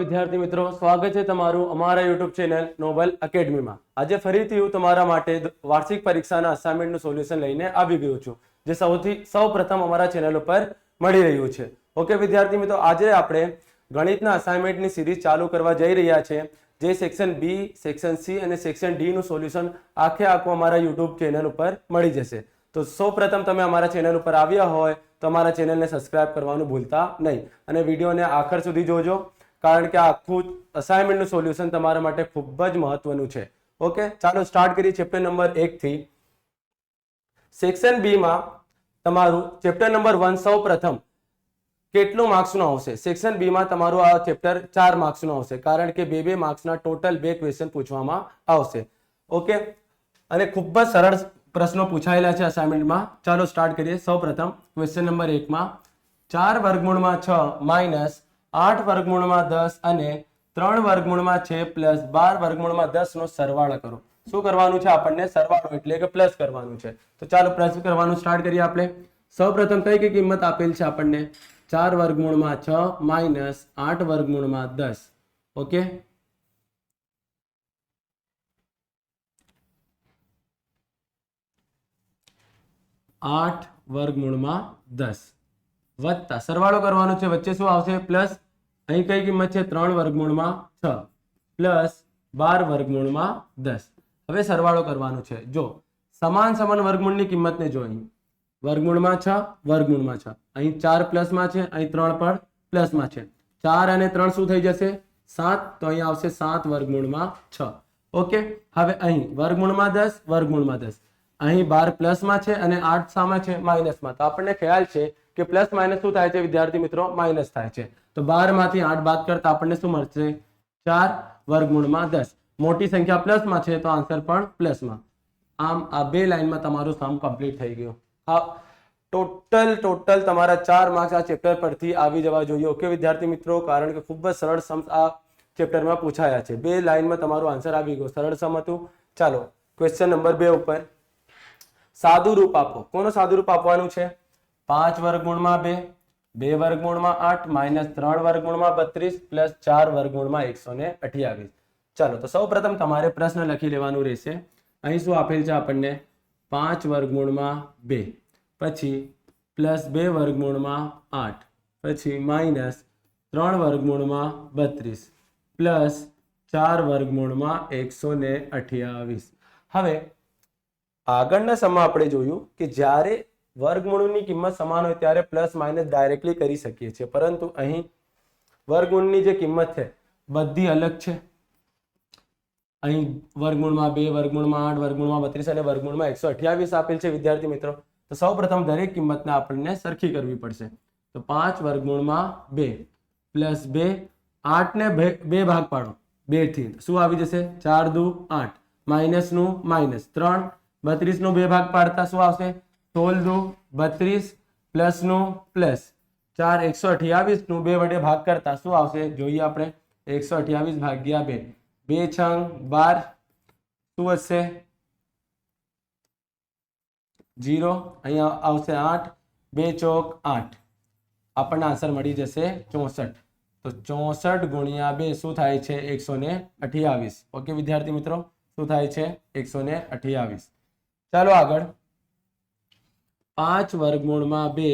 વિદ્યાર્થી મિત્રો, સ્વાગત છે તમારું અમારા YouTube ચેનલ નોબલ એકેડમીમાં। આજે ફરીથી હું તમારા માટે વાર્ષિક પરીક્ષાના અસાઇનમેન્ટનું સોલ્યુશન લઈને આવી ગયો છું, જે સૌપ્રથમ અમારા ચેનલ ઉપર મળી રહ્યું છે। ઓકે વિદ્યાર્થી મિત્રો, આજે આપણે ગણિતના અસાઇનમેન્ટની સિરીઝ ચાલુ કરવા જઈ રહ્યા છે, જે સેક્શન બી, સેક્શન સી અને સેક્શન ડી નું સોલ્યુશન આખું અમારા YouTube ચેનલ ઉપર મળી જશે। તો સૌપ્રથમ તમે અમારા ચેનલ ઉપર આવ્યા હોય તો અમારા ચેનલને સબસ્ક્રાઇબ કરવાનું ભૂલતા નહીં અને વિડીયોને આખર સુધી જોજો, કારણ કે આખું અસાઇનમેન્ટનું સોલ્યુશન તમારા માટે ખૂબ જ મહત્વનું છે। ઓકે, ચાલો સ્ટાર્ટ કરીએ ચેપ્ટર નંબર 1 થી। સેક્શન બી માં તમારું ચેપ્ટર નંબર 1 સૌપ્રથમ કેટલું માર્ક્સનું આવશે? સેક્શન બી માં તમારું આ ચેપ્ટર 4 માર્ક્સનું આવશે, કારણ કે 2 માર્ક્સના ટોટલ 2 ક્વેશ્ચન પૂછવામાં આવશે। ઓકે, અને ખૂબ જ સરળ પ્રશ્નો પૂછાયેલા છે અસાઇનમેન્ટમાં। ચાલો સ્ટાર્ટ કરીએ। સૌપ્રથમ ક્વેશ્ચન નંબર 1 માં 4 વર્ગમૂળમાં 6 માઇનસ 8 વર્ગમૂળમાં 10 અને 3 વર્ગમૂળમાં 6 પ્લસ 12 વર્ગમૂળમાં 10 નો સરવાળો કરો। શું કરવાનું છે? આપણને સરવાળો એટલે કે પ્લસ કરવાનું છે। તો ચાલો પ્લસ કરવાનું સ્ટાર્ટ કરીએ આપણે। સૌપ્રથમ કઈ કઈ કિંમત આપેલ છે આપણને? 4 વર્ગમૂળમાં 6 માઇનસ 8 વર્ગમૂળમાં 10। ઓકે, आठ वर्गमूळમાં 10 વત્તા સરવાળો કરવાનો છે, વચ્ચે શું આવશે? પ્લસ। અહીં કઈ કિંમત છે? 3 વર્ગમૂળમાં 6 પ્લસ 12 વર્ગમૂળમાં 10। હવે સરવાળો કરવાનો છે। જો સમાન સમાન વર્ગમૂળની કિંમતને જો અહીં વર્ગમૂળમાં 6 વર્ગમૂળમાં 6, અહીં 4 પ્લસમાં છે, અહીં 3 પણ પ્લસમાં છે। 4 અને 3 શું થઈ જશે? 7, તો અહીં આવશે 7 વર્ગમૂળમાં 6। ઓકે, હવે અહીં વર્ગમૂળમાં 10 વર્ગમૂળમાં 10, અહીં 12 પ્લસમાં છે અને 8 સામાં છે? માઇનસમાં। તો આપણને ખ્યાલ છે કે પ્લસ માઇનસ શું થાય છે વિદ્યાર્થી મિત્રો? માઇનસ થાય છે। તો 12 માંથી 8 બાદ કરતા આપણને શું મળશે? 4 વર્ગમૂળમાં 10। મોટી સંખ્યા પ્લસમાં છે તો આન્સર પણ પ્લસમાં। આમ આ બે લાઈનમાં તમારું સમ કમ્પ્લીટ થઈ ગયું। હા, ટોટલ તમારા 4 માર્ક્સ આ ચેપ્ટર પરથી આવી જવા જોઈએ। ઓકે વિદ્યાર્થી મિત્રો, કારણ કે ખૂબ જ સરળ સમ આ ચેપ્ટરમાં પૂછાયા છે। બે લાઈનમાં તમારું આન્સર આવી ગયો, સરળ સમ હતું। ચાલો ક્વેશ્ચન નંબર 2 ઉપર સાદું રૂપ આપો। કોનું સાદું રૂપ આપવાનું છે? 5 વર્ગમૂળમાં 2, 2 વર્ગમૂળમાં 8 માઇનસ 3 વર્ગમૂળમાં 32 પ્લસ 4 વર્ગમૂળમાં 128। ચાલો તો સૌપ્રથમ તમારે પ્રશ્ન લખી લેવાનું રહેશે। અહીં શું આપેલ છે આપણને? 5 વર્ગમૂળમાં 2, પછી પ્લસ 2 વર્ગમૂળમાં 8, પછી માઇનસ 3 વર્ગમૂળમાં 32 પ્લસ 4 વર્ગમૂળમાં 128। હવે આગળના સમમાં આપણે જોયું કે જ્યારે વર્ગમૂળની કિંમત સમાન હોય ત્યારે પ્લસ માઇનસ ડાયરેક્ટલી કરી શકીએ છીએ, પરંતુ અહીં વર્ગમૂળની જે કિંમત છે બધી અલગ છે। અહીં વર્ગમૂળમાં 2, વર્ગમૂળમાં 8, વર્ગમૂળમાં 32 અને વર્ગમૂળમાં 128 આપેલ છે વિદ્યાર્થી મિત્રો। તો સૌપ્રથમ દરેક કિંમતને આપણને સરખી કરવી પડશે। તો 5 વર્ગમૂળમાં 2 પ્લસ 2, 8 ને 2 ભાગ પાડો 2 થી, શું આવી જશે? 4 દુ 8, માઇનસ નું માઇનસ 3, 32 નો 2 ભાગ પાડતા શું આવશે? 16 દુ 32 પ્લસ નું પ્લસ 4, 128 નું 2 વડે ભાગ કરતા શું આવશે? જોઈએ આપણે। 128 ભાગ્યા 2, 2 છંગ 12, શું વધશે? 0, અહીંયા આવશે 8, 2 ચોક 8, આપણને આન્સર મળી જશે 64। તો 64 ગુણ્યા 2 શું થાય છે? 128। ઓકે વિદ્યાર્થી મિત્રો, શું થાય છે? 128। ચાલો આગળ 5 વર્ગમૂળમાં 2,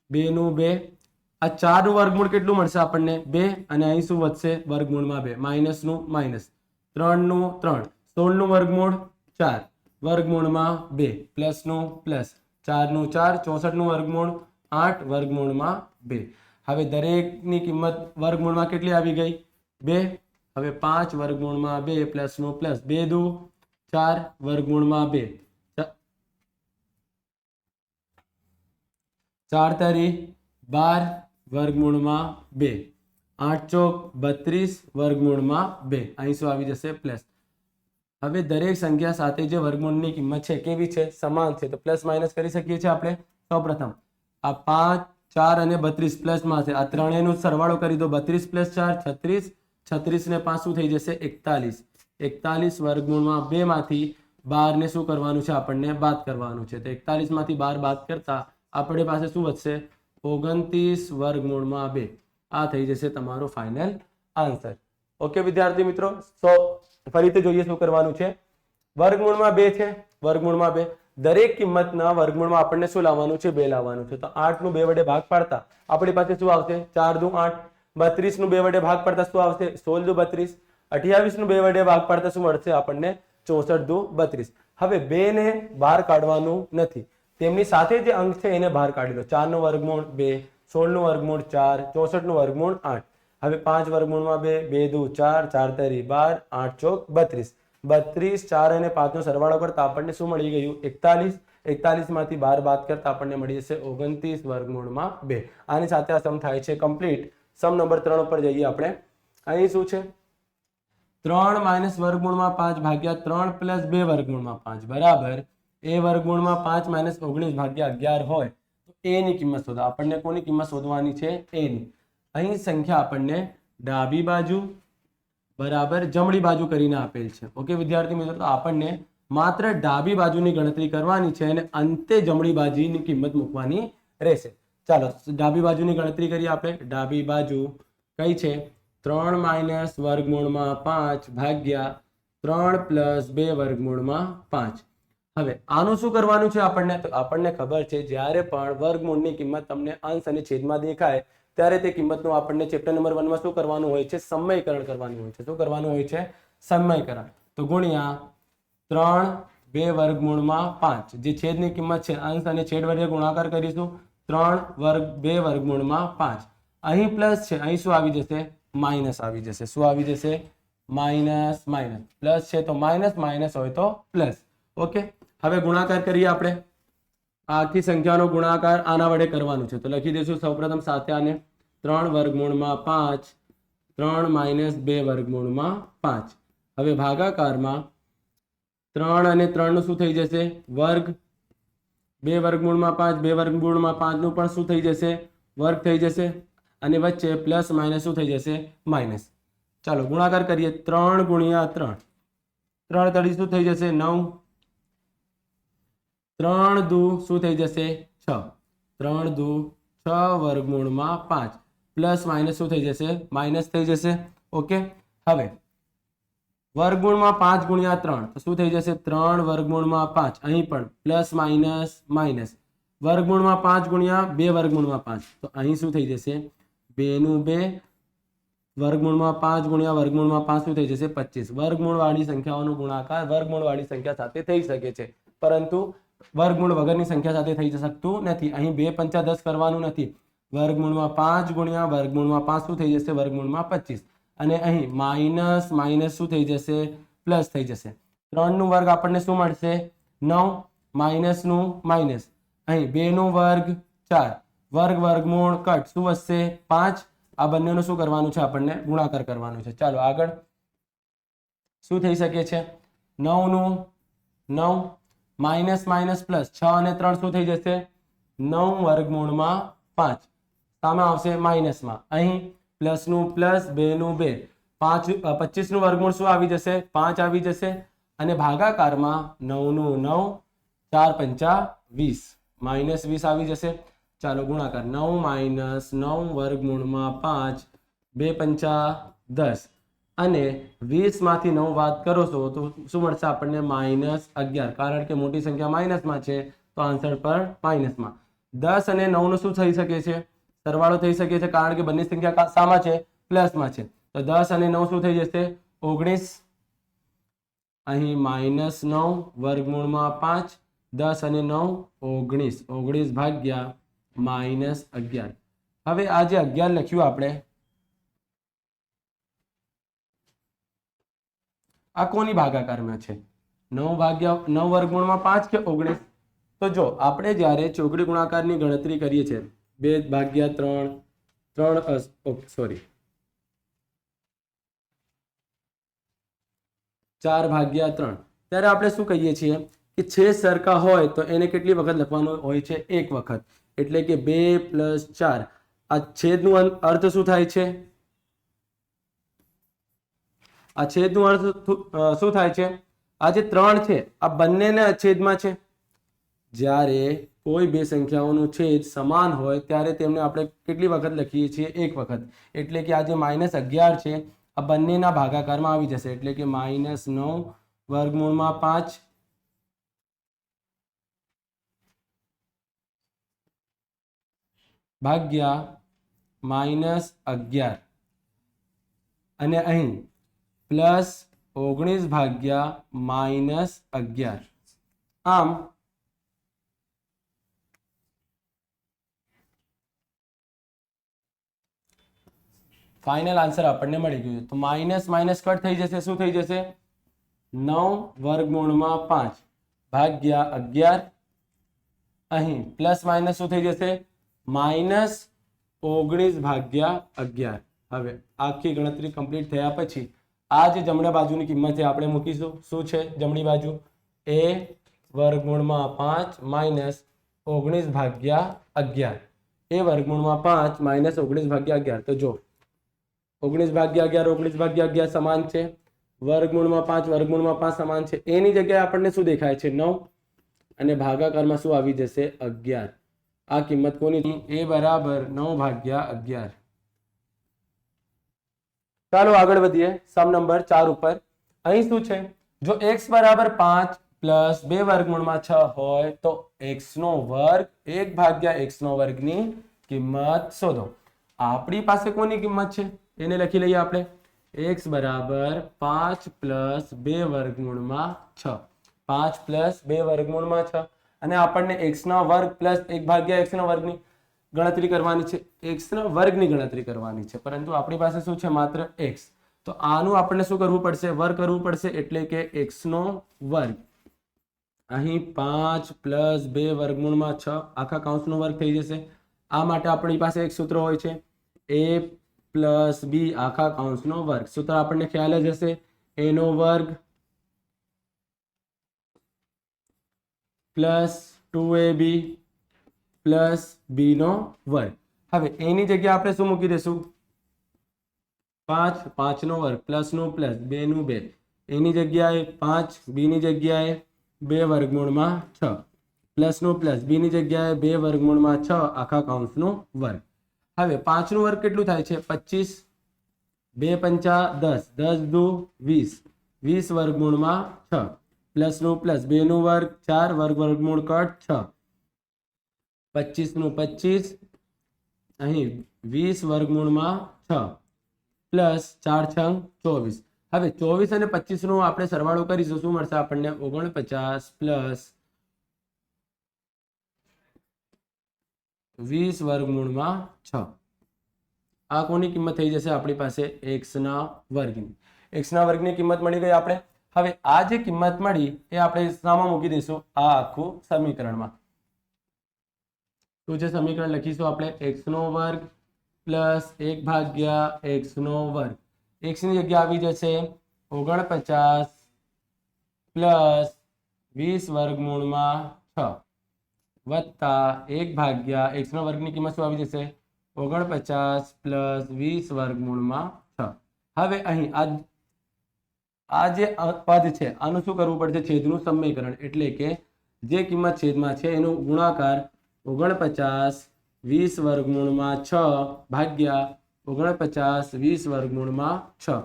2 નું 2, આ 4 નું વર્ગમૂળ કેટલું મળશે આપણને? 2, અને અહીં શું વધશે? વર્ગમૂળમાં 2, માઇનસ નું માઇનસ, 3 નું 3, 16 નું વર્ગમૂળ 4, વર્ગમૂળમાં 2 પ્લસ નું પ્લસ, 4 નું 4, 64 નું વર્ગમૂળ 8, વર્ગમૂળમાં 2। હવે દરેકની કિંમત વર્ગમૂળમાં કેટલી આવી ગઈ? 2। હવે 5 વર્ગમૂળમાં 2 પ્લસ નું પ્લસ, 2 દુ 4, વર્ગમૂળમાં 2, 4 તારી 12, વર્ગમૂળમાં 2, 8 ચોક 32, વર્ગમૂળમાં 2, અહીં શું આવી જશે? પ્લસ। હવે દરેક સંખ્યા સાથે જે વર્ગમૂળની કિંમત છે કેવી છે? સમાન છે। તો પ્લસ માઇનસ કરી શકીએ છીએ આપણે। સૌપ્રથમ આ 5, 4 અને 32 પ્લસમાં છે, આ ત્રણેયનો સરવાળો કરી દો। 32 પ્લસ 4 36, 36 ને 5 શું થઈ જશે? 41, 41 વર્ગમૂળમાં 2 માંથી 12 ને શું કરવાનું છે? આપણને બાદ કરવાનું છે। તો 41 માંથી 12 બાદ કરતા આપણી પાસે શું વધશે? 29 વર્ગમૂળમાં 2। આ થઈ જશે તમારો ફાઇનલ આન્સર. ઓકે વિદ્યાર્થી મિત્રો, તો ફરીથી જોઈએ શું કરવાનું છે. વર્ગમૂળમાં 2 છે, વર્ગમૂળમાં 2, દરેક કિંમતના વર્ગમૂળમાં આપણને શું લાવવાનું છે? 2 લાવવાનું છે. તો 8 નું 2 વડે ભાગ પાડતા આપણી પાસે શું આવશે? 4 દુ 8. 32 નું 2 વડે ભાગ પાડતા શું આવશે? 16 દુ 32. 28 નું 2 વડે ભાગ પાડતા શું મળશે આપણને? 64 દુ 32. હવે 2 ને બહાર કાઢવાનું નથી, તેમની સાથે જે અંક છે એને બહાર કાઢી લો. 4 નું વર્ગમૂળ 2, 16 નું વર્ગમૂળ 4, 64 નું વર્ગમૂળ 8. હવે 5 વર્ગમૂળમાં 2, 2 દુ 4, 4 તરી 12, 8 ચોક 32. 32, 4 અને 5 નો સરવાળો કરતા આપણને શું મળી ગયું? 41. 41 માંથી 12 બાદ કરતા આપણને મળી જશે 29 વર્ગમૂળમાં 2. આની સાથે આ સમ થાય છે કમ્પ્લીટ. સમ નંબર 3 ઉપર જઈએ આપણે. અહીં શું છે? 3 માઇનસ વર્ગમૂળમાં 5 ભાગ્યા 3 પ્લસ 2 વર્ગમૂળમાં 5 બરાબર a વર્ગમૂળમાં 5 માઇનસ 19 ભાગ્યા 11 હોય તો a ની કિંમત શોધો. આપણને કોની કિંમત શોધવાની છે? a ની. અહીં સંખ્યા આપણને ડાબી બાજુ બરાબર જમણી બાજુ કરીને આપેલ છે. ઓકે વિદ્યાર્થી મિત્રો, તો આપણને માત્ર ડાબી બાજુની ગણતરી કરવાની છે અને અંતે જમણી બાજુની કિંમત મૂકવાની રહેશે. ચાલો ડાબી બાજુની ગણતરી કરીએ આપણે. ડાબી બાજુ કઈ છે? 3 માઇનસ વર્ગમૂળમાં 5 ભાગ્યા 3 પ્લસ 2 વર્ગમૂળમાં 5. હવે આનું શું કરવાનું છે આપણને? તો આપણને ખબર છે જ્યારે પણ વર્ગમૂળની કિંમત તમને અંશ અને છેદમાં દેખાય ત્યારે તે કિંમતનું આપણને ચેપ્ટર નંબર 1 માં શું કરવાનું હોય છે? સમયકરણ કરવાનું હોય છે. શું કરવાનું હોય છે? સમયકરણ. તો ગુણ્યા 3 2 વર્ગમૂળમાં 5, જે છેદની કિંમત છે અંશ અને છેદ વડે ગુણાકાર કરીશું. 3 વર્ગ 2 વર્ગમૂળમાં 5. અહીં પ્લસ છે, અહીં શું આવી જશે? માઇનસ આવી જશે. શું આવી જશે? Minus minus. પ્લસ છે તો માઇનસ, માઇનસ હોય તો પ્લસ. ઓકે, હવે ગુણાકાર કરીએ આપણે. આખી સંખ્યાનો ગુણાકાર આના વડે કરવાનું છે. તો લખી દઈશું સૌપ્રથમ સાથે આને. 3 વર્ગમૂળમાં 5, 3 માઇનસ 2 વર્ગમૂળમાં 5. હવે ભાગાકારમાં 3 અને 3 નું શું થઈ જશે? વર્ગ. 2 વર્ગમૂળમાં 5, 2 વર્ગમૂળમાં 5 નું પણ શું થઈ જશે? વર્ગ થઈ જશે. અને વચ્ચે પ્લસ માઇનસ શું થઈ જશે? માઇનસ. ચાલો ગુણાકાર કરીએ. 3 ગુણ્યા 3, 3 તળી શું થઈ જશે? 9. 3 દુ શું થઈ જશે? 6. 3 દુ 6 વર્ગમૂળમાં 5 પ્લસ માઇનસ શું થઈ જશે? માઇનસ થઈ જશે. ઓકે, હવે વર્ગમૂળમાં 5 ગુણ્યા 3 તો શું થઈ જશે? 3 વર્ગમૂળમાં 5. અહીં પણ પ્લસ માઇનસ માઇનસ. વર્ગમૂળમાં 5 ગુણ્યા 2 વર્ગમૂળમાં 5 તો અહીં શું થઈ જશે? 2 નું 2. વર્ગમૂળમાં 5 ગુણ્યા વર્ગમૂળમાં 5 શું થઈ જશે? 25. વર્ગમૂળ વાળી સંખ્યાઓનો ગુણાકાર વર્ગમૂળ વાળી સંખ્યા સાથે થઈ શકે છે, પરંતુ વર્ગમૂળ વગરની સંખ્યા સાથે થઈ શકતું નથી. અહીં 2 પંચા 10 કરવાનું નથી. વર્ગમૂળમાં 5 ગુણ્યા વર્ગમૂળમાં 5 શું થઈ જશે? વર્ગમૂળમાં 25. અને અહીં માઇનસ માઇનસ શું થઈ જશે? પ્લસ થઈ જશે. 3 નું વર્ગ આપણને શું મળશે? 9. માઇનસ નું માઇનસ. અહીં 2 નું વર્ગ 4. વર્ગ વર્ગમૂળ કટ શું વધશે? 5. આ બંનેનું શું કરવાનું છે? આપણને ગુણાકાર કરવાનું છે. ચાલો આગળ શું થઈ શકે છે? 9 નું 9 માઇનસ માઇનસ પ્લસ 6 અને 3 શું થઈ જશે? 9 વર્ગમૂળમાં 5 સામે આવશે માઇનસમાં. અહીં પ્લસ નું પ્લસ, 2 નું 2, 5 25 નું વર્ગમૂળ શું આવી જશે? 5 આવી જશે. અને ભાગાકારમાં 9 નું 9, 4 પંચા 20, માઇનસ 20 આવી જશે. ચાલો ગુણાકાર. 9 માઇનસ 9 વર્ગમૂળમાં 5, 2 પંચા 10 અને 20 માંથી 9 બાદ કરો છો તો શું મળશે આપણને? માઇનસ 11. કારણ કે મોટી સંખ્યા માઇનસમાં છે તો આન્સર પર માઇનસમાં. 10 અને 9 નું શું થઈ શકે છે? સરવાળો થઈ શકે છે, કારણ કે બંને સંખ્યા શામાં છે? પ્લસમાં છે. તો 10 અને 9 શું થઈ જશે? 19. અહીં માઇનસ 9 વર્ગમૂળમાં 5, 10 અને 9 19. 19 ભાગ્યા માઇનસ 11. હવે આ જે 11 લખ્યું આપણે, આ કોની ભાગાકારમાં છે? 9 ભાગ્યા 9 વર્ગમૂળમાં 5 કે 19? તો જો આપણે જ્યારે ચોકડી ગુણાકારની ગણતરી કરીએ છીએ 2 ભાગ્યા 3, 4 ભાગ્યા 3, ત્યારે આપણે શું કહીએ છીએ કે છેદ સરખા હોય તો એને કેટલી વખત લખવાનું હોય છે? એક વખત. એટલે કે 2 + 4. આ છેદનું અર્થ શું થાય છે? આ છેદનું અર્થ શું થાય છે? આ જે 3 છે આ બંનેના છેદમાં છે. જ્યારે કોઈ બે સંખ્યાઓનો છેદ સમાન હોય ત્યારે તેમને આપણે કેટલી વખત લખીએ છીએ? એક વખત. એટલે કે આ જે -11 છે આ બંનેના ભાગાકારમાં આવી જશે એટલે કે -9 વર્ગમૂળમાં 5 ભાગ્યા -11 અને અહીં +19 ભાગ્યા -11. આમ ફાઇનલ આન્સર આપણને મળી ગયું. તો માઇનસ માઇનસ કટ થઈ જશે. શું થઈ જશે? 9 વર્ગમૂળમાં 5 ભાગ્યા 11. અહીં પ્લસ માઇનસ શું થઈ જશે? -19 ભાગ્યા 11. હવે આખી ગણતરી કમ્પ્લીટ થયા પછી આ જે જમણા બાજુની કિંમત છે આપણે મૂકીશું. શું છે જમણી બાજુ? a વર્ગમૂળમાં 5 -19 ભાગ્યા 11. a વર્ગમૂળમાં 5 -19 ભાગ્યા 11. તો જો 19 ભાગ્યા 11 19 ભાગ્યા 11 સમાન છે. વર્ગમૂળમાં 5 વર્ગમૂળમાં 5 સમાન છે. એની જગ્યાએ આપણને શું દેખાય છે? 9 અને ભાગાકારમાં શું આવી જશે? 11. આ કિંમત કોની? a બરાબર 9 ભાગ્યા 11. ચાલો આગળ વધીએ સમ નંબર 4 ઉપર. અહીં શું છે? જો x બરાબર 5 પ્લસ 2 વર્ગમૂળમાં 6 હોય તો x નો વર્ગ 1 ભાગ્યા x નો વર્ગની કિંમત શોધો. આપણી પાસે કોની કિંમત છે એને લખી લઈએ આપણે. x બરાબર 5 પ્લસ 2 વર્ગમૂળમાં 6. 5 પ્લસ 2 વર્ગમૂળમાં 6 અને આપણને x ના વર્ગ પ્લસ 1 ભાગ્યા x ના વર્ગની ગણતરી કરવાની છે. x ના વર્ગની ગણતરી કરવાની છે પરંતુ આપણી પાસે શું છે? માત્ર x. તો આનું આપણને શું કરવું પડશે? વર્ગ કરવું પડશે એટલે કે x નો વર્ગ. અહીં 5 પ્લસ 2 વર્ગમૂળમાં 6 આખા કૌંસનો વર્ગ થઈ જશે. આ માટે આપણી પાસે એક સૂત્ર હોય છે a પ્લસ b આખા કૌંસનો વર્ગ. સૂત્ર આપણને ખ્યાલ જ હશે. a નો વર્ગ પ્લસ 2ab પ્લસ b નો વર્ગ. હવે એની જગ્યાએ આપણે શું મૂકી દઈશું? 5 5 નો વર્ગ પ્લસ નું પ્લસ 2 નું 2. એની જગ્યાએ 5 b ની જગ્યાએ 2 વર્ગમૂળમાં 6 પ્લસ નું પ્લસ b ની જગ્યાએ 2 વર્ગમૂળમાં 6 આખા કૌંસનો વર્ગ. હવે 5 નું વર્ગ કેટલું થાય છે? 25. 2 પંચા 10 10 દુ 20 20 વર્ગમૂળમાં 6 પ્લસ નું પ્લસ 2 નું વર્ગ 4 વર્ગમૂળ કટ 6 25 નું 25 અહીં 20 વર્ગમૂળમાં 6 પ્લસ 4 છંગ 24. હવે 24 અને 25 નો આપણે સરવાળો કરીશું. શું મળશે આપણને? 49 પ્લસ 20 વર્ગમૂળમાં 6. આ કોની કિંમત થઈ જશે આપણી પાસે? x ના વર્ગની. x ના વર્ગની કિંમત મળી ગઈ આપણે. હવે આ જે કિંમત મળી એ આપણે શામાં મૂકી દઈશું? આ આખું સમીકરણમાં. શું છે સમીકરણ? લખીશું આપણે x નો વર્ગ પ્લસ 1 ભાગ્યા x નો વર્ગ. x ની જગ્યા આવી જશે 49 પ્લસ 20 વર્ગમૂળમાં 6 વત્તા 1 ભાગ્યા x નો વર્ગની કિંમત શું આવી જશે? 49 પ્લસ 20 વર્ગમૂળમાં 6. હવે અહીં આ જે પદ છે આનું શું કરવું પડશે? છેદનું સમીકરણ. એટલે કે જે કિંમત છેદમાં છે એનો ગુણાકાર 49 20 વર્ગમૂળમાં 6 ભાગ્યા 49 20 વર્ગમૂળમાં 6.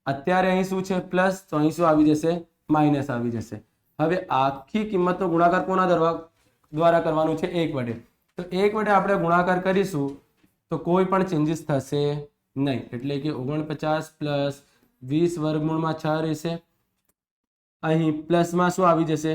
અત્યારે અહીં શું છે? પ્લસ. તો અહીં શું આવી જશે? માઇનસ આવી જશે. હવે આખી કિંમતનો ગુણાકાર કોના દ્વારા કરવાનું છે? 1 વડે. તો 1 વડે આપણે ગુણાકાર કરીશું તો કોઈ પણ ચેન્જીસ થશે નહીં. એટલે કે 49 પ્લસ 20 વર્ગમૂળમાં 6 રહેશે. અહીં પ્લસમાં શું આવી જશે?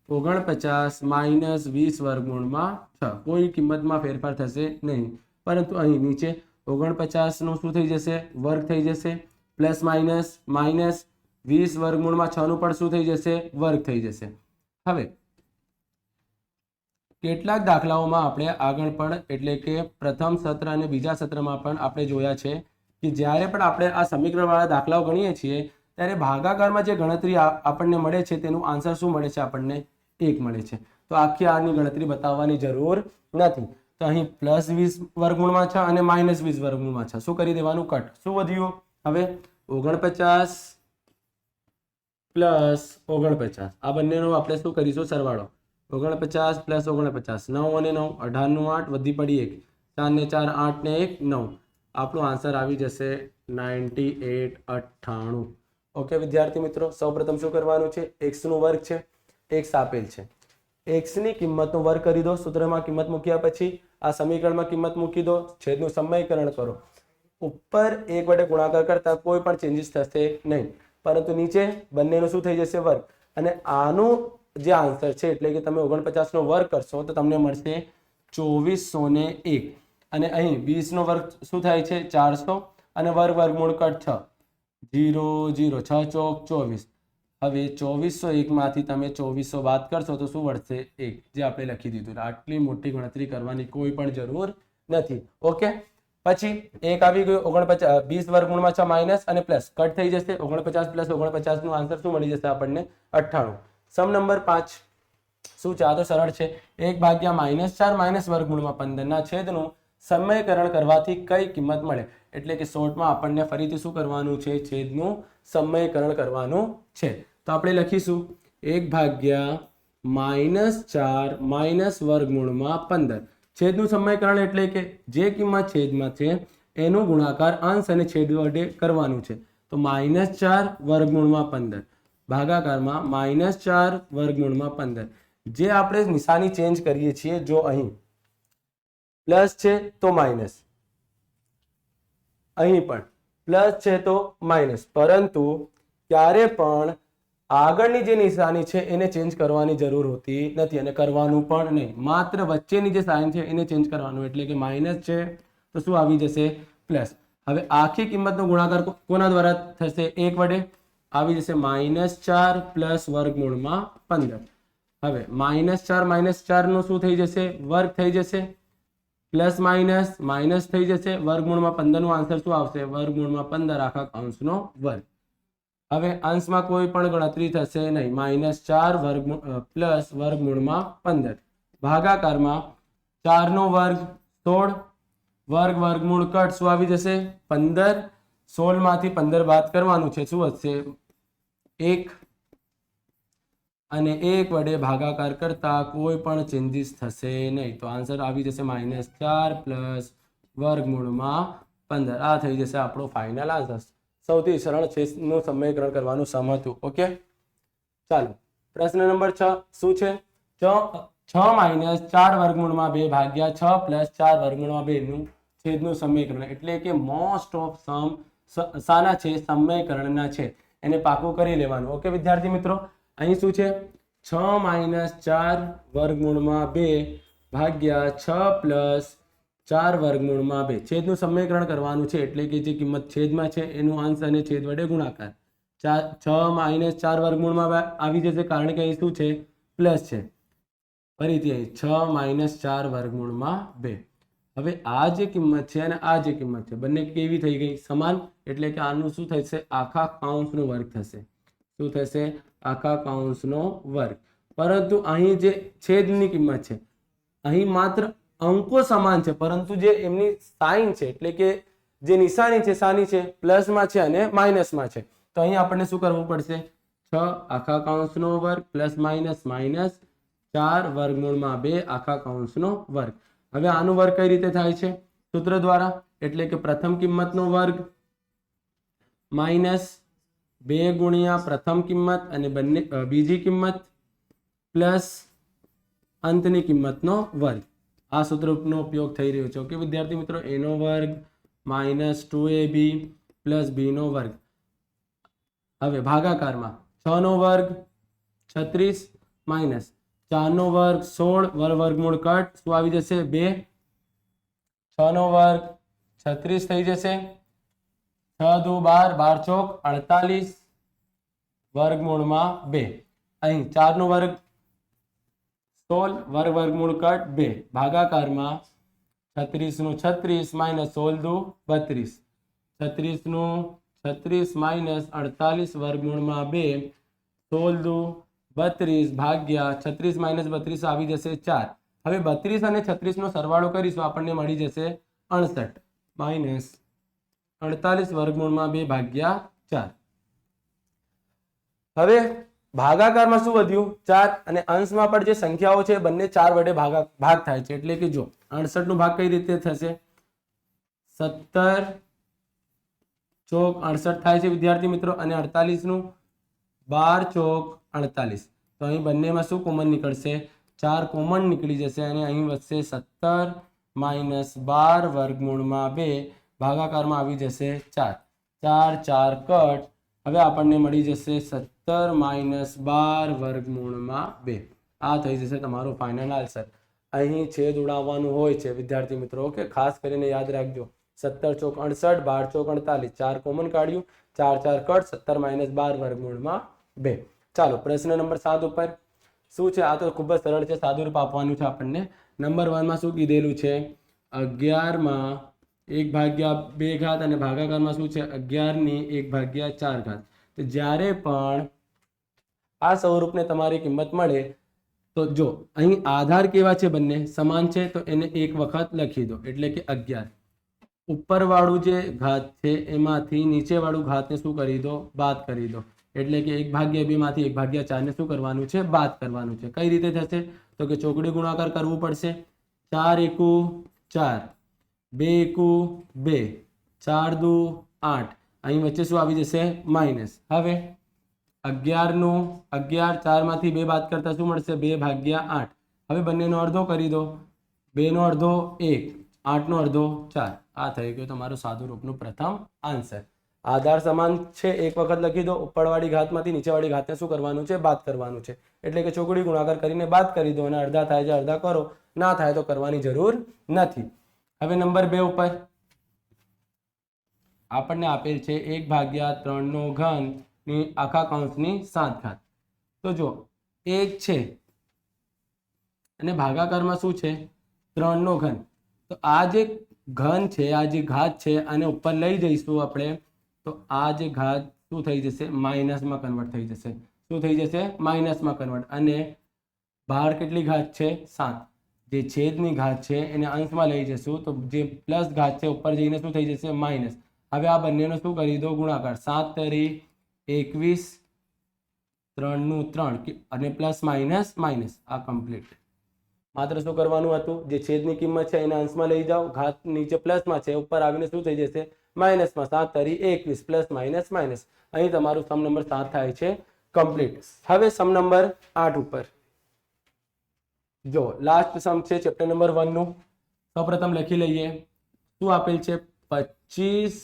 49 માઇનસ 20 વર્ગમૂળમાં 6. કોઈ કિંમતમાં ફેરફાર થશે નહીં. પરંતુ અહીં નીચે 49 નું શું થઈ જશે? વર્ગ થઈ જશે. પ્લસ માઇનસ માઇનસ 20 વર્ગમૂળમાં 6 નું પણ શું થઈ જશે? વર્ગ થઈ જશે. હવે કેટલાક દાખલાઓમાં આપણે આગળ પણ એટલે કે પ્રથમ સત્ર અને બીજા સત્રમાં પણ આપણે જોયા છે કે જ્યારે પણ આપણે આ સમીકરણવાળા દાખલાઓ ગણીએ છીએ ત્યારે ભાગાકારમાં જે ગણતરી આપણને મળે છે તેનું આન્સર શું મળે છે? આપણને 1 મળે છે. તો આખી આની ગણતરી બતાવવાની જરૂર નથી. તો અહીં પ્લસ 20 વર્ગમૂળમાં 6 અને માઇનસ 20 વર્ગમૂળમાં 6 શું કરી દેવાનું? કટ. શું વધ્યું? હવે 49 પ્લસ 49 આ બંનેનો આપણે શું કરીશું? સરવાળો. 49 પ્લસ 49 9 અને 9 18 નું 8 વધી પડી 1 4 ને 4 8 ને 1 9 આપણો આન્સર આવી જશે 98 ઓકે વિદ્યાર્થી મિત્રો સૌપ્રથમ શું કરવાનું છે x નો વર્ગ છે x આપેલ છે x ની કિંમતનો વર્ગ કરી દો સૂત્રમાં કિંમત મૂક્યા પછી આ સમીકરણમાં કિંમત મૂકી દો છેદનું સમયકરણ કરો ઉપર 1 વડે ગુણાકાર કરતા કોઈ પણ ચેન્જીસ થશે નહીં પરંતુ નીચે બંનેનું શું થઈ જશે વર્ગ અને આનું જે આન્સર છે એટલે કે તમે 49 નો વર્ગ કરશો તો તમને મળશે 2401 અને અહીં 20 નો વર્ગ શું થાય છે 400 અને વર્ગમૂળ કટ 6 0 0 6 ચોક 24 હવે 2401 માંથી તમે 2400 બાદ કરશો તો શું વધશે 1 જે આપણે લખી દીધું આટલી મોટી ગણતરી કરવાની કોઈ પણ જરૂર નથી ઓકે પછી એક આવી ગયું 49 20 વર્ગમૂળમાં 6 માઈનસ અને પ્લસ કટ થઈ જશે 49 પ્લસ 49 નું આન્સર શું મળી જશે આપણને 98 સમ નંબર 5 શું છે આ તો સરળ છે 1/-4 માઈનસ વર્ગમૂળમાં 15 ના છેદનું સમયકરણ કરવાથી કઈ કિંમત મળે એટલે કે શોર્ટમાં આપણને ફરીથી શું કરવાનું છે છેદનું સમયકરણ કરવાનું છે તો આપણે લખીશું 1/-4 માઈનસ વર્ગમૂળમાં 15 છેદનું સમયકરણ એટલે કે જે કિંમત છેદમાં છે એનું ગુણાકાર અંશ અને છેદ વડે કરવાનું છે તો -4 વર્ગમૂળમાં 15 ભાગાકારમાં -4 વર્ગમૂળમાં 15 જે આપણે નિશાની ચેન્જ કરીએ છીએ જો અહીં પ્લસ છે તો માઇનસ અહીં પણ પ્લસ છે તો માઇનસ પરંતુ ક્યારે પણ આગળની જે નિશાની છે એને ચેન્જ કરવાની જરૂર હોતી નથી અને કરવાનું પણ નહીં માત્ર વચ્ચેની જે સાઇન છે એને ચેન્જ કરવાનું એટલે કે માઇનસ છે તો શું આવી જશે પ્લસ હવે આખી કિંમતનો ગુણાકાર કોના દ્વારા થશે 1 વડે આવી જશે -4 પ્લસ વર્ગમૂળમાં 15 હવે -4 નું શું થઈ જશે વર્ગ થઈ જશે પ્લસ માઇનસ થઈ જશે વર્ગમૂળમાં 15 નું આન્સર શું આવશે વર્ગમૂળમાં 15 આખા કૌંસનો વર્ગ હવે અંશમાં કોઈ પણ ગણતરી થશે નહીં -4 પ્લસ વર્ગમૂળમાં 15 ભાગાકારમાં 4 નો વર્ગ 16 વર્ગમૂળ કટ શું આવી જશે 15 16 માંથી 15 બાદ કરવાનું છે શું વધશે 1 અને 1 વડે ભાગાકાર કરતા કોઈ પણ ચેન્જીસ થશે નહીં તો આન્સર આવી જશે -4 પ્લસ વર્ગમૂળમાં 15 આ થઈ જશે આપણો ફાઇનલ આન્સર સૌથી સરળ છેદનું સમીકરણ કરવાનું સમ હતું ઓકે ચાલો પ્રશ્ન નંબર 6 શું છે 6 - 4 વર્ગમૂળમાં 2 ભાગ્યા 6 પ્લસ 4 વર્ગમૂળમાં 2 નું છેદનું સમીકરણ એટલે કે મોસ્ટ ઓફ સમ સાના છે સમીકરણના છે એને પાકું કરી લેવાનું ઓકે વિદ્યાર્થી મિત્રો અહીં શું છે 6 - 4 વર્ગમૂળમાં 2 ભાગ્યા 6 પ્લસ 4 વર્ગમૂળમાં 2 છેદનું સમીકરણ કરવાનું છે એટલે કે જે કિંમત છેદમાં છે એનું અંશ અને છેદ વડે ગુણાકાર 6 - 4 વર્ગમૂળમાં આવી જશે કારણ કે અહીં શું છે પ્લસ છે ફરીથી અહીં 6 - 4 વર્ગમૂળમાં 2 હવે આ જે કિંમત છે અને આ જે કિંમત છે બંને કેવી થઈ ગઈ સમાન એટલે કે આનું શું થશે આખા કૌંસનો વર્ગ થશે શું થશે આખા કૌંસનો વર્ગ પરંતુ અહીં જે છેદની કિંમત છે અહીં માત્ર અંકો સમાન છે પરંતુ જે એમની સાઇન છે એટલે કે જે નિશાની છે સાની છે પ્લસમાં છે અને માઇનસમાં છે તો અહીં આપણને શું કરવું પડશે 6 આખા કૌંસનો વર્ગ પ્લસ માઇનસ 4 વર્ગમૂળમાં 2 આખા કૌંસનો વર્ગ હવે આનું વર્ગ કઈ રીતે થાય છે સૂત્ર દ્વારા એટલે કે પ્રથમ કિંમતનો વર્ગ -2 ગુણ્યા પ્રથમ કિંમત અને બીજી કિંમત પ્લસ અંતની કિંમતનો વર્ગ આ સૂત્રનો ઉપયોગ થઈ રહ્યો છે ઓકે વિદ્યાર્થી મિત્રો એનો વર્ગ -2ab પ્લસ b નો વર્ગ હવે ભાગાકારમાં 6 નો વર્ગ 36 માઇનસ 4 નો વર્ગ 16 વર્ગમૂળ કટ શું આવી જશે 2 6 નો વર્ગ 36 થઈ જશે 6 દુ 12 12 ચોક 48 વર્ગમૂળમાં 2 અહીં 4 નો વર્ગ 16 વર્ગમૂળ કટ 2 ભાગાકારમાં 36 નું 36 માઇનસ 16 દુ 32 36 નું 36 માઇનસ 48 વર્ગમૂળમાં 2 16 દુ 32 ભાગ્યા 36 માઇનસ 32 આવી જશે 4 હવે 32 અને 36 નો સરવાળો કરીશું આપણને મળી જશે 68 માઇનસ 48 વર્ગમૂળમાં 2 ભાગ્યા 4 હવે ભાગાકારમાં શું વધ્યું 4 અને અંશમાં પણ જે સંખ્યાઓ છે બંને 4 વડે ભાગ થાય છે એટલે કે જો 68 નો ભાગ કઈ રીતે થશે 17 ચોક 68 થાય છે વિદ્યાર્થી મિત્રો અને 48 નું 12 ચોક 48 તો અહીં બંનેમાં શું કોમન નીકળશે 4 કોમન નીકળી જશે અને અહીં વધશે 17 માઇનસ 12 વર્ગમૂળમાં 2 ભાગાકારમાં આવી જશે 4 4 4 કટ હવે આપણને મળી જશે 17 માઇનસ 12 વર્ગમૂળમાં 2 આ થઈ જશે તમારો ફાઇનલ આન્સર અહીં છેદ ઉડાવવાનું હોય છે વિદ્યાર્થી મિત્રો કે ખાસ કરીને યાદ રાખજો 17 ચોક 68 12 ચોક 48 4 કોમન કાઢ્યું 4 4 કટ 17 માઇનસ 12 વર્ગમૂળમાં 2 ચાલો પ્રશ્ન નંબર 7 ઉપર શું છે આ તો ખૂબ જ સરળ છે સાદુરૂપ આપવાનું છે આપણને નંબર 1 માં શું કીધેલું છે 11 માં 1/2 ઘાત અને ભાગાકારમાં શું છે 11 ની 1/4 ઘાત તો જ્યારે પણ આ સ્વરૂપને તમારી કિંમત મળે તો જો અહીં આધાર કેવા છે બંને સમાન છે તો એને એક વખત લખી દો એટલે કે 11 ઉપરવાળું જે ઘાત છે એમાંથી નીચેવાળું ઘાતને શું કરી દો બાદ કરી દો એટલે કે 1/2 માંથી 1/4 ને શું કરવાનું છે બાદ કરવાનું છે કઈ રીતે થશે તો કે ચોકડી ગુણાકાર કરવું પડશે 4 એકુ 4 2 એકુ 2 4 દુ 8 અહીં વચ્ચે શું આવી જશે માઇનસ હવે 11 નું 11 4 માંથી 2 બાદ કરતા શું મળશે 2/8 હવે બંનેનો અડધો કરી દો 2 નો અડધો 1 8 નો અડધો 4 આ થઈ ગયો તમારો સાદુરૂપનું પ્રથમ આન્સર આધાર સમાન છે એક વખત લખી દો ઉપરવાળી ઘાતમાંથી નીચેવાળી ઘાતને શું કરવાનું છે બાદ કરવાનું છે એટલે કે ચોકડી ગુણાકાર કરીને બાદ કરી દો અને અડધા થાય છે અડધા કરો ના થાય તો કરવાની જરૂર નથી હવે નંબર 2 ઉપર આપણને આપેલ છે 1/3 નો ઘન ની આખા કૌંસની 7 ઘાત તો જો 1 છે અને ભાગાકારમાં શું છે 3 નો ઘન તો આ જે ઘન છે આ જે ઘાત છે આને ઉપર લઈ જઈશું આપણે તો આ જે ઘાત શું થઈ જશે માઇનસમાં કન્વર્ટ થઈ જશે શું થઈ જશે માઇનસમાં કન્વર્ટ અને બહાર કેટલી ઘાત છે 7 જે છેદની ઘાત છે એને અંશમાં લઈ જશું તો જે પ્લસ ઘાત છે ઉપર જઈને શું થઈ જશે માઇનસ હવે આ બંનેનો શું કરી દો ગુણાકાર 7 તરી 21 3 નું 3 અને પ્લસ માઇનસ માઇનસ આ કમ્પ્લીટ માત્ર શું કરવાનું હતું જે છેદની કિંમત છે એને અંશમાં લઈ જાઓ ઘાત નીચે પ્લસમાં છે ઉપર આવીને શું થઈ જશે માઇનસમાં 7 તરી 21 પ્લસ માઇનસ માઇનસ અહીં તમારું સમ નંબર 7 થાય છે કમ્પ્લીટ હવે સમ નંબર 8 ઉપર જો લાસ્ટ સમ છે ચેપ્ટર નંબર 1 નું સૌપ્રથમ લખી લઈએ શું આપેલ છે 25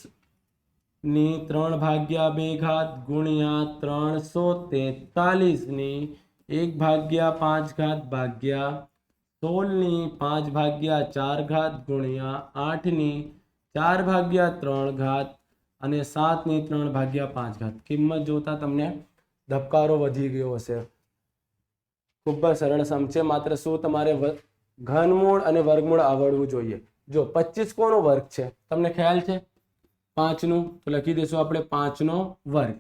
ની 3/2 ઘાત ગુણ્યા 343 ની 1/5 ઘાત ભાગ્યા 16 ની 5/4 ઘાત ગુણ્યા 8 ની 4/3 ઘાત અને 7 ની 3/5 ઘાત કિંમત જોતા તમને ધબકારો વધી ગયો હશે ખૂબ જ સરળ સમ છે માત્ર શું તમારે ઘનમૂળ અને વર્ગમૂળ આવડવું જોઈએ જો 25 કોનો વર્ગ છે તમને ખ્યાલ છે 5 નું તો લખી દેશું આપણે 5 નો વર્ગ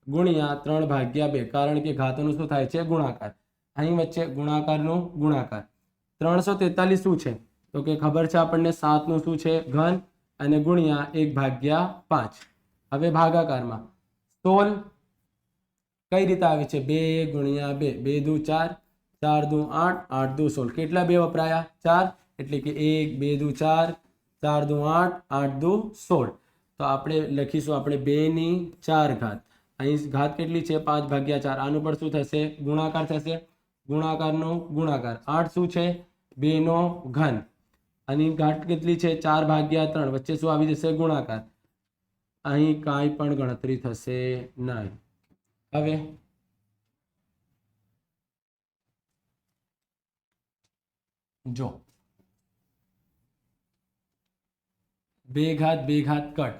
ગુણ્યા 3/2 કારણ કે ઘાતોનું શું થાય છે ગુણાકાર અહીં વચ્ચે ગુણાકારનું ગુણાકાર 343 શું છે તો કે ખબર છે આપણને 7 નું શું છે ઘન અને ગુણ્યા 1/5 હવે ભાગાકારમાં 16 કઈ રીતે આવે છે 2 ગુણ્યા 2 2 દુ 4 4 દુ 8 8 દુ 16 કેટલા 2 વપરાયા 4 એટલે કે 1 2 દુ 4 4 દુ 8 8 દુ 16 તો આપણે લખીશું આપણે 2 ની 4 ઘાત અહીં ઘાત કેટલી છે 5/4 આનું પર શું થશે ગુણાકાર થશે ગુણાકારનો ગુણાકાર 8 શું છે 2 નો ઘન અને ઘાત કેટલી છે 4/3 વચ્ચે શું આવી જશે ગુણાકાર અહીં કાંઈ પણ ગણતરી થશે નહીં હવે જો 2 ઘાત કટ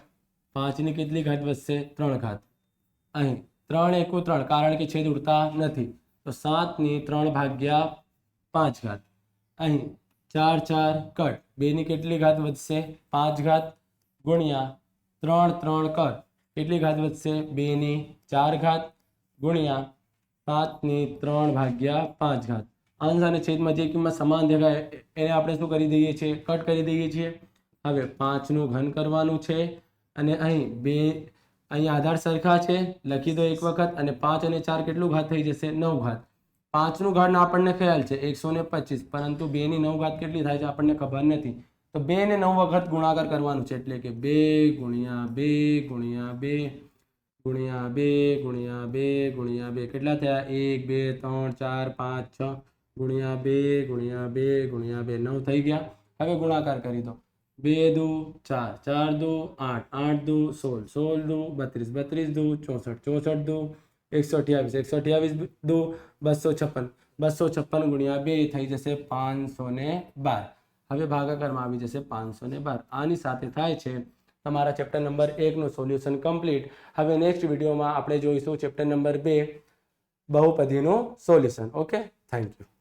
5 ની કેટલી ઘાત વધશે 3 ઘાત અહીં 3 એકુ 3 કારણ કે છેદ ઉડતા નથી તો 7 ની 3/5 ઘાત અહીં 4 4 કટ 2 ની કેટલી ઘાત વધશે 5 ઘાત ગુણ્યા 3 3 કટ કેટલી ઘાત વધશે 2 ની 4 ઘાત ગુણ્યા 7 ની 3/5 ઘાત અંશ અને છેદમાં જે કિંમત સમાન દેખાય એને આપણે શું કરી દઈએ છીએ કટ કરી દઈએ છીએ હવે 5 નું ઘન કરવાનું છે અને અહીં 2 અહીંયા આધાર સરખા છે, લખી દો એક વખત. અને 5 અને 4 કેટલું ઘાત થઈ જશે? 9 ઘાત. 5 નું ઘાત આપણને ખ્યાલ છે 125, પરંતુ 2 ની 9 ઘાત કેટલી થાય છે આપણને ખબર નથી. તો 2 ને 9 વખત ગુણાકાર કરવાનું છે, એટલે કે 2 ગુણ્યા 2 ગુણ્યા 2 ગુણ્યા 2 ગુણ્યા 2 ગુણ્યા 2 કેટલા થયા? 1 2 3 4 5 6 ગુણ્યા 2 ગુણ્યા 2 ગુણ્યા 2 9 થઈ ગયા. હવે ગુણાકાર કરી દો. 2 દુ 4, 4 દુ 8, 8 દુ 16, 16 દુ 32, 32 દુ 64, 64 દુ 128, 128 દુ 256, 256 ગુણ્યા 2 થઈ જશે 512. હવે ભાગાકારમાં આવી જશે 512. આની સાથે થાય છે તમારા ચેપ્ટર નંબર 1 નું સોલ્યુશન કમ્પ્લીટ. હવે નેક્સ્ટ વિડીયોમાં આપણે જોઈશું ચેપ્ટર નંબર 2 બહુપદીનું સોલ્યુશન. Okay, thank you.